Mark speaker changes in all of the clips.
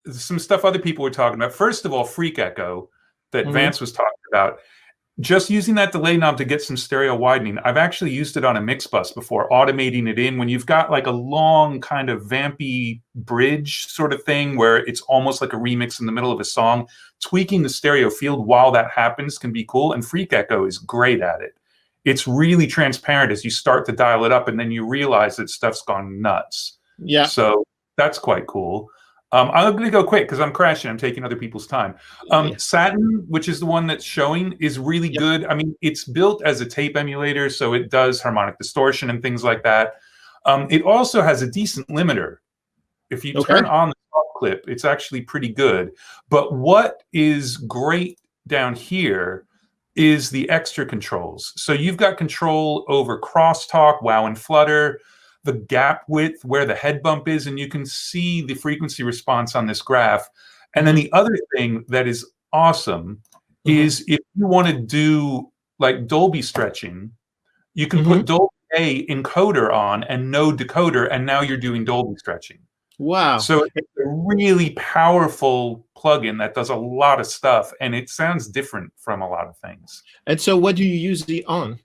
Speaker 1: some stuff other people were talking about. First of all, FreakEcho that
Speaker 2: Mhm.
Speaker 1: Vance was talking about. Just using that delay knob to get some stereo widening. I've actually used it on a mix bus before, automating it in when you've got like a long kind of vampy bridge sort of thing where it's almost like a remix in the middle of a song. Tweaking the stereo field while that happens can be cool, and FreakEcho is great at it. It's really transparent as you start to dial it up, and then you realize that stuff's gone nuts.
Speaker 2: Yeah.
Speaker 1: So that's quite cool. I'm going to go quick because I'm crashing. I'm taking other people's time.
Speaker 2: Yeah.
Speaker 1: Satin, which is the one that's showing, is really good. I mean, it's built as a tape emulator, so it does harmonic distortion and things like that. It also has a decent limiter. If you turn on the top clip, it's actually pretty good. But what is great down here is the extra controls. So you've got control over crosstalk, wow and flutter, the gap width, where the head bump is, and you can see the frequency response on this graph. And then the other thing that is awesome is if you want to do like Dolby stretching, you can put Dolby A encoder on and no decoder, and now you're doing Dolby stretching.
Speaker 2: Wow.
Speaker 1: So it's a really powerful plugin that does a lot of stuff, and it sounds different from a lot of things.
Speaker 2: And so what do you use it on?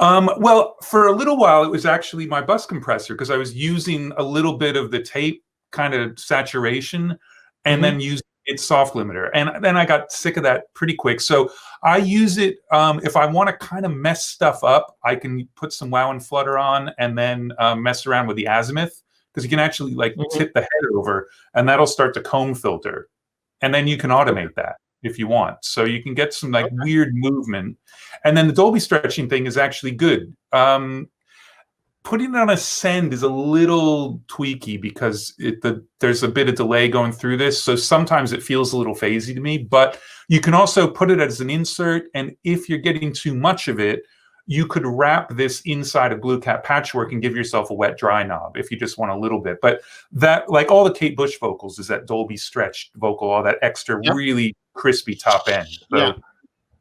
Speaker 1: Well, for a little while, it was actually my bus compressor because I was using a little bit of the tape kind of saturation and then using its soft limiter. And then I got sick of that pretty quick. So I use it if I want to kind of mess stuff up, I can put some wow and flutter on and then mess around with the azimuth because you can actually like tip the head over and that'll start to comb filter. And then you can automate that if you want. So you can get some like weird movement. And then the Dolby stretching thing is actually good. Putting it on a send is a little tweaky because there's a bit of delay going through this. So sometimes it feels a little phasey to me, but you can also put it as an insert. And if you're getting too much of it, you could wrap this inside of Blue Cat Patchwork and give yourself a wet dry knob if you just want a little bit. But that, like all the Kate Bush vocals, is that Dolby stretched vocal, all that extra really crispy top end.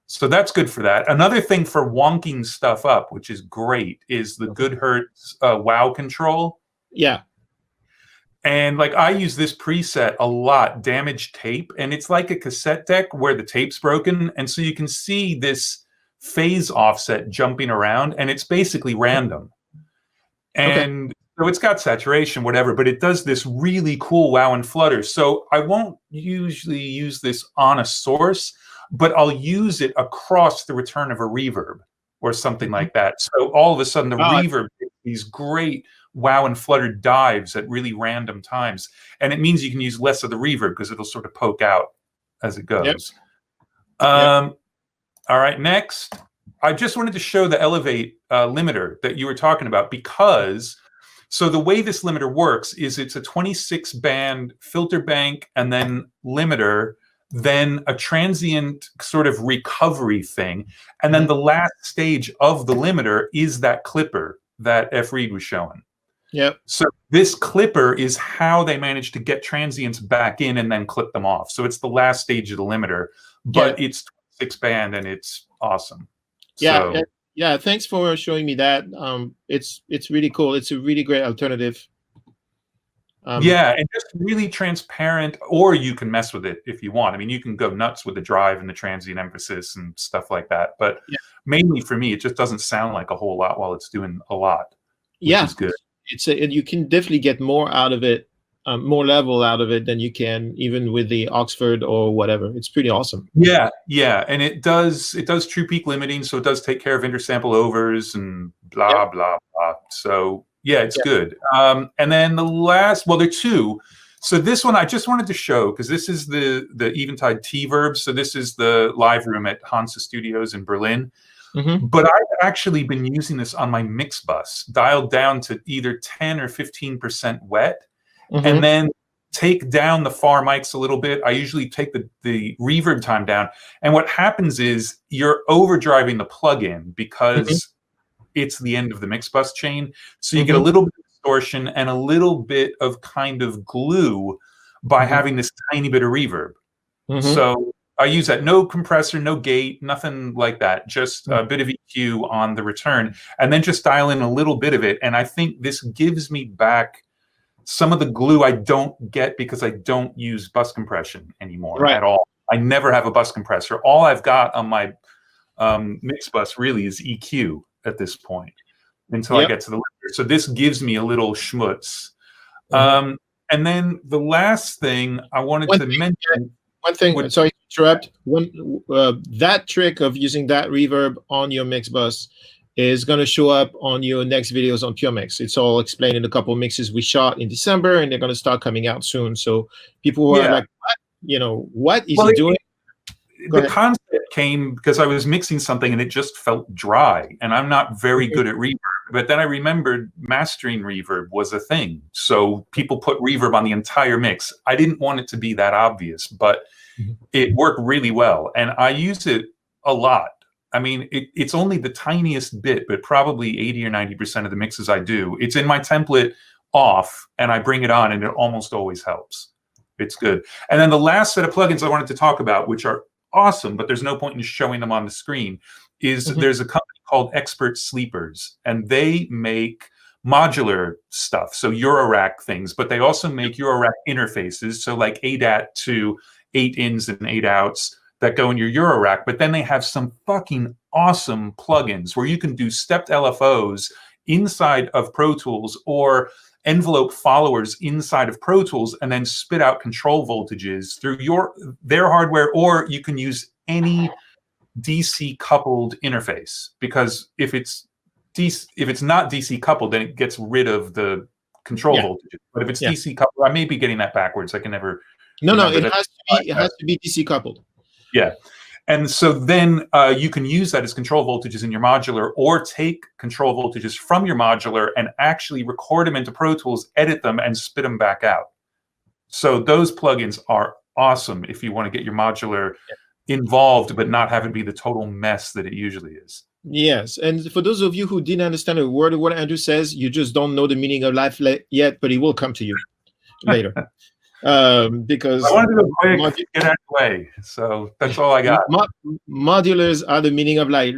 Speaker 1: So that's good for that. Another thing for wonking stuff up, which is great, is the Goodhertz wow control.
Speaker 2: Yeah.
Speaker 1: And like I use this preset a lot, damaged tape, and it's like a cassette deck where the tape's broken. And so you can see this phase offset jumping around, and it's basically random. And so it's got saturation, whatever, but it does this really cool wow and flutter. So I won't usually use this on a source, but I'll use it across the return of a reverb or something like that. So all of a sudden the reverb gets these great wow and flutter dives at really random times. And it means you can use less of the reverb because it'll sort of poke out as it goes. All right, next, I just wanted to show the Elevate limiter that you were talking about because, so the way this limiter works is it's a 26 band filter bank and then limiter, then a transient sort of recovery thing. And then the last stage of the limiter is that clipper that F. Reed was showing.
Speaker 2: Yep.
Speaker 1: So this clipper is how they manage to get transients back in and then clip them off. So it's the last stage of the limiter, but it's 26 band and it's awesome.
Speaker 2: Yeah. Thanks for showing me that. It's really cool. It's a really great alternative.
Speaker 1: And just really transparent, or you can mess with it if you want. I mean, you can go nuts with the drive and the transient emphasis and stuff like that. But mainly for me, it just doesn't sound like a whole lot while it's doing a lot. Which is good.
Speaker 2: You can definitely get more out of it, more level out of it than you can even with the Oxford or whatever. It's pretty awesome.
Speaker 1: Yeah, and it does true peak limiting, so it does take care of intersample overs and blah blah blah. So yeah, it's good. And then the last, well, there are two. So this one I just wanted to show because this is the Eventide T-Verb. So this is the live room at Hansa Studios in Berlin. But I've actually been using this on my mix bus, dialed down to either 10 or 15% wet, and then take down the far mics a little bit. I usually take the reverb time down. And what happens is you're overdriving the plugin because it's the end of the mix bus chain. So you get a little bit of distortion and a little bit of kind of glue by having this tiny bit of reverb. So I use that. No compressor, no gate, nothing like that. Just a bit of EQ on the return, and then just dial in a little bit of it. And I think this gives me back Some of the glue I don't get because I don't use bus compression anymore
Speaker 2: Right.
Speaker 1: at all. I never have a bus compressor. All I've got on my mix bus really is EQ at this point until I get to the limiter. So this gives me a little schmutz. And then the last thing I wanted to mention.
Speaker 2: One thing, sorry to interrupt. That trick of using that reverb on your mix bus is going to show up on your next videos on Puremix. It's all explained in a couple of mixes we shot in December, and they're going to start coming out soon. So people who are like, what? You know, what is he doing?
Speaker 1: The concept came because I was mixing something and it just felt dry, and I'm not very good at reverb. But then I remembered mastering reverb was a thing. So people put reverb on the entire mix. I didn't want it to be that obvious, but it worked really well. And I use it a lot. I mean, it's only the tiniest bit, but probably 80 or 90% of the mixes I do, it's in my template off, and I bring it on, and it almost always helps. It's good. And then the last set of plugins I wanted to talk about, which are awesome, but there's no point in showing them on the screen, is there's a company called Expert Sleepers, and they make modular stuff, so Eurorack things, but they also make Eurorack interfaces, so like ADAT to 8 ins and 8 outs that go in your Eurorack. But then they have some fucking awesome plugins where you can do stepped LFOs inside of Pro Tools or envelope followers inside of Pro Tools and then spit out control voltages through their hardware, or you can use any DC coupled interface, because if it's not DC coupled, then it gets rid of the control voltages. But if it's DC coupled, I may be getting that backwards. I can never. No,
Speaker 2: it has to be DC coupled.
Speaker 1: Yeah. And so then you can use that as control voltages in your modular, or take control voltages from your modular and actually record them into Pro Tools, edit them, and spit them back out. So those plugins are awesome if you want to get your modular involved, but not have it be the total mess that it usually is.
Speaker 2: Yes, and for those of you who didn't understand a word of what Andrew says, you just don't know the meaning of life yet, but it will come to you later. Because
Speaker 1: I wanted to get out of the way, so that's all I got.
Speaker 2: Modulars are the meaning of life.